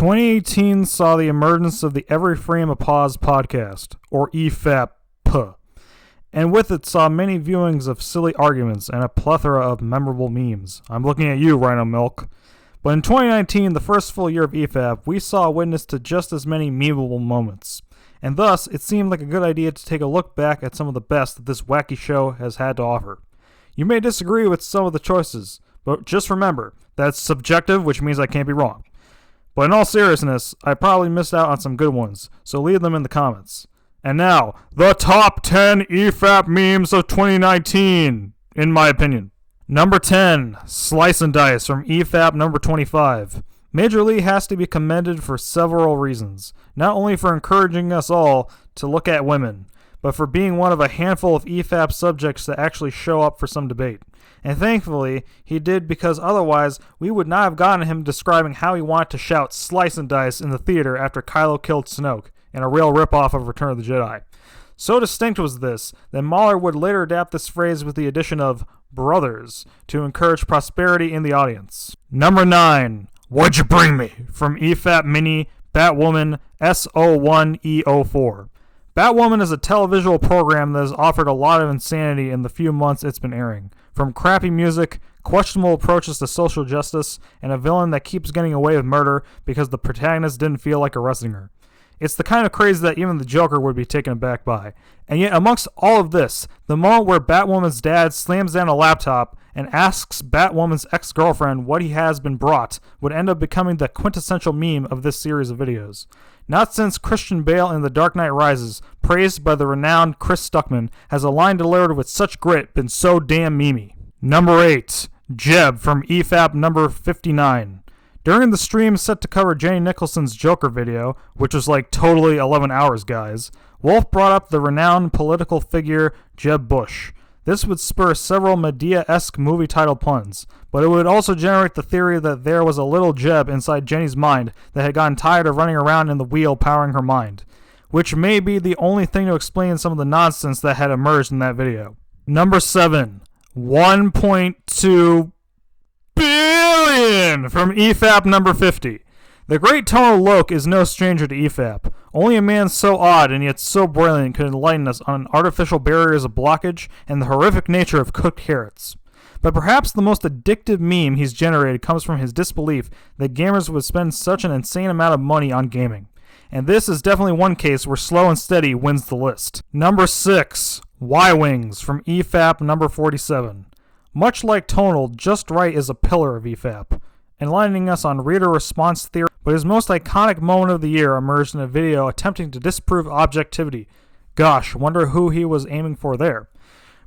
2018 saw the emergence of the Every Frame a Pause podcast, or EFAP, and with it saw many viewings of silly arguments and a plethora of memorable memes. I'm looking at you, Rhino Milk. But in 2019, the first full year of EFAP, we saw a witness to just as many memeable moments. And thus, it seemed like a good idea to take a look back at some of the best that this wacky show has had to offer. You may disagree with some of the choices, but just remember, that's subjective, which means I can't be wrong. But in all seriousness, I probably missed out on some good ones, so leave them in the comments. And now, the top 10 EFAP memes of 2019, in my opinion. Number 10, Slice and Dice from EFAP number 25. Major League has to be commended for several reasons, not only for encouraging us all to look at women, but for being one of a handful of EFAP subjects that actually show up for some debate. And thankfully, he did, because otherwise, we would not have gotten him describing how he wanted to shout Slice and Dice in the theater after Kylo killed Snoke, in a real ripoff of Return of the Jedi. So distinct was this, that Mahler would later adapt this phrase with the addition of brothers to encourage prosperity in the audience. Number 9, What'd You Bring Me? From EFAP Mini Batwoman S01E04. Batwoman is a televisual program that has offered a lot of insanity in the few months it's been airing. From crappy music, questionable approaches to social justice, and a villain that keeps getting away with murder because the protagonist didn't feel like arresting her. It's the kind of crazy that even the Joker would be taken aback by. And yet, amongst all of this, the moment where Batwoman's dad slams down a laptop and asks Batwoman's ex-girlfriend what he has been brought would end up becoming the quintessential meme of this series of videos. Not since Christian Bale in The Dark Knight Rises, praised by the renowned Chris Stuckman, has a line delivered with such grit been so damn memey. Number 8, Jeb from EFAP number 59. During the stream set to cover Jenny Nicholson's Joker video, which was like totally 11 hours, guys, Wolf brought up the renowned political figure Jeb Bush. This would spur several Medea-esque movie title puns, but it would also generate the theory that there was a little Jeb inside Jenny's mind that had gotten tired of running around in the wheel powering her mind, which may be the only thing to explain some of the nonsense that had emerged in that video. Number 7, 1.2 billion from EFAP number 50. The great Tonal Loke is no stranger to EFAP. Only a man so odd and yet so brilliant could enlighten us on artificial barriers of blockage and the horrific nature of cooked carrots. But perhaps the most addictive meme he's generated comes from his disbelief that gamers would spend such an insane amount of money on gaming. And this is definitely one case where Slow and Steady wins the list. Number 6, Y-Wings from EFAP number 47. Much like Tonal, Just Right is a pillar of EFAP, enlightening us on reader response theory, but his most iconic moment of the year emerged in a video attempting to disprove objectivity. Gosh, wonder who he was aiming for there.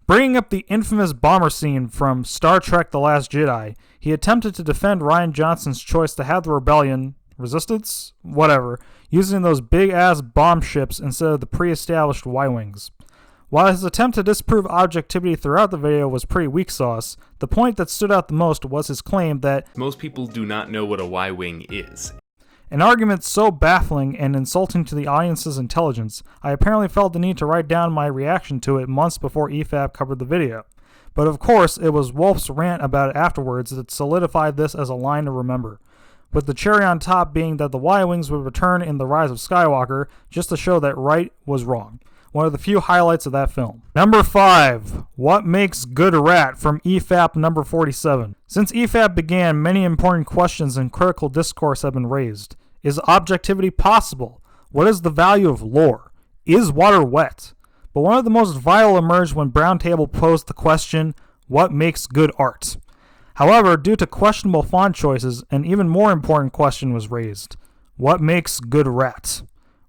Bringing up the infamous bomber scene from Star Trek The Last Jedi, he attempted to defend Rian Johnson's choice to have the rebellion, resistance, whatever, using those big-ass bomb ships instead of the pre-established Y-Wings. While his attempt to disprove objectivity throughout the video was pretty weak sauce, the point that stood out the most was his claim that most people do not know what a Y-Wing is. An argument so baffling and insulting to the audience's intelligence, I apparently felt the need to write down my reaction to it months before EFAP covered the video. But of course, it was Wolf's rant about it afterwards that solidified this as a line to remember, with the cherry on top being that the Y-Wings would return in The Rise of Skywalker just to show that right was wrong. One of the few highlights of that film. Number 5, What Makes Good Rat from EFAP number 47. Since EFAP began, many important questions and critical discourse have been raised. Is objectivity possible? What is the value of lore? Is water wet? But one of the most vital emerged when Brown Table posed the question, what makes good art? However, due to questionable font choices, an even more important question was raised. What makes good rat?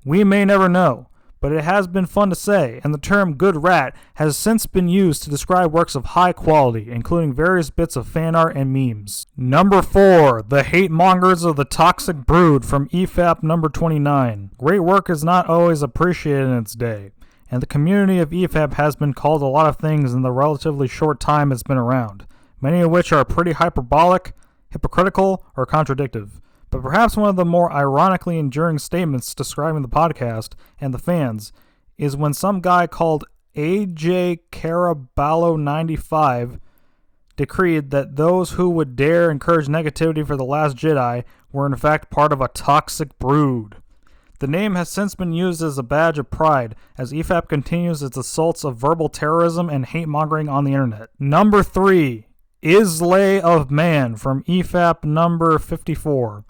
We may never know, but it has been fun to say, and the term good rat has since been used to describe works of high quality, including various bits of fan art and memes. Number 4, The Hatemongers of the Toxic Brood from EFAP number 29. Great work is not always appreciated in its day, and the community of EFAP has been called a lot of things in the relatively short time it's been around, many of which are pretty hyperbolic, hypocritical, or contradictive. But perhaps one of the more ironically enduring statements describing the podcast and the fans is when some guy called AJ Caraballo 95 decreed that those who would dare encourage negativity for The Last Jedi were in fact part of a toxic brood. The name has since been used as a badge of pride as EFAP continues its assaults of verbal terrorism and hate-mongering on the internet. Number 3. Islay of Man from EFAP number 54.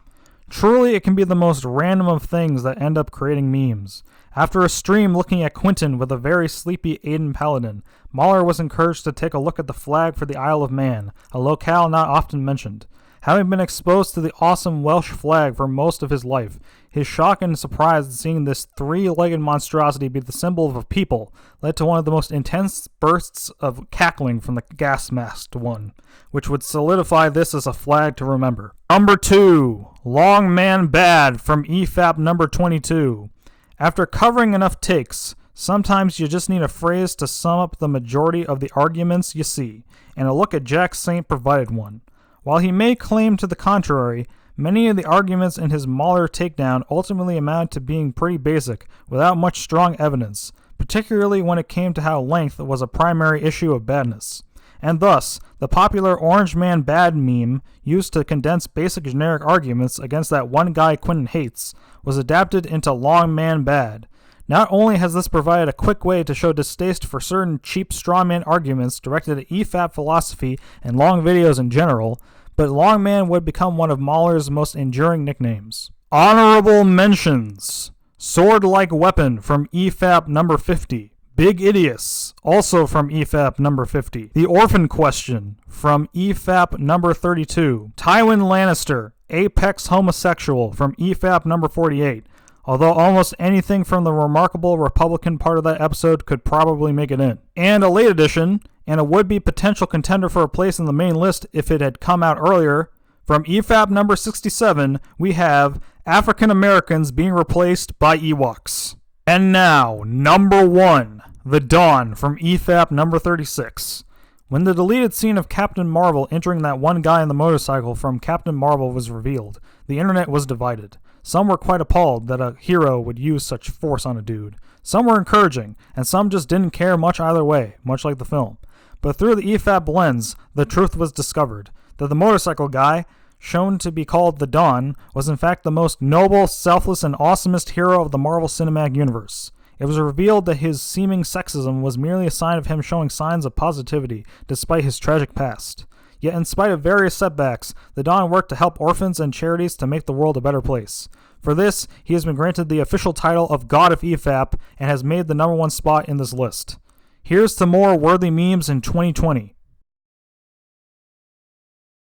Truly, it can be the most random of things that end up creating memes. After a stream looking at Quentin with a very sleepy Aiden Paladin, Mahler was encouraged to take a look at the flag for the Isle of Man, a locale not often mentioned. Having been exposed to the awesome Welsh flag for most of his life, his shock and surprise at seeing this three-legged monstrosity be the symbol of a people led to one of the most intense bursts of cackling from the gas-masked one, which would solidify this as a flag to remember. Number 2. Longman Bad from EFAP number 22. After covering enough takes, sometimes you just need a phrase to sum up the majority of the arguments you see, and a look at Jack Saint provided one. While he may claim to the contrary, many of the arguments in his Mahler takedown ultimately amount to being pretty basic, without much strong evidence, particularly when it came to how length was a primary issue of badness. And thus, the popular Orange Man Bad meme, used to condense basic generic arguments against that one guy Quentin hates, was adapted into Long Man Bad. Not only has this provided a quick way to show distaste for certain cheap strawman arguments directed at EFAP philosophy and long videos in general, but Longman would become one of Mahler's most enduring nicknames. Honorable mentions. Sword-like Weapon from EFAP number 50. Big Idiots, also from EFAP number 50. The Orphan Question from EFAP number 32. Tywin Lannister, Apex Homosexual from EFAP number 48. Although almost anything from the remarkable Republican part of that episode could probably make it in. And a late edition, and a would-be potential contender for a place in the main list if it had come out earlier. From EFAP number 67, we have African Americans being replaced by Ewoks. And now, number 1, The Dawn from EFAP number 36. When the deleted scene of Captain Marvel entering that one guy on the motorcycle from Captain Marvel was revealed, the internet was divided. Some were quite appalled that a hero would use such force on a dude. Some were encouraging, and some just didn't care much either way, much like the film. But through the EFAP lens, the truth was discovered, that the motorcycle guy, shown to be called the Dawn, was in fact the most noble, selfless, and awesomest hero of the Marvel Cinematic Universe. It was revealed that his seeming sexism was merely a sign of him showing signs of positivity, despite his tragic past. Yet in spite of various setbacks, the Dawn worked to help orphans and charities to make the world a better place. For this, he has been granted the official title of God of EFAP and has made the number 1 spot in this list. Here's to more worthy memes in 2020.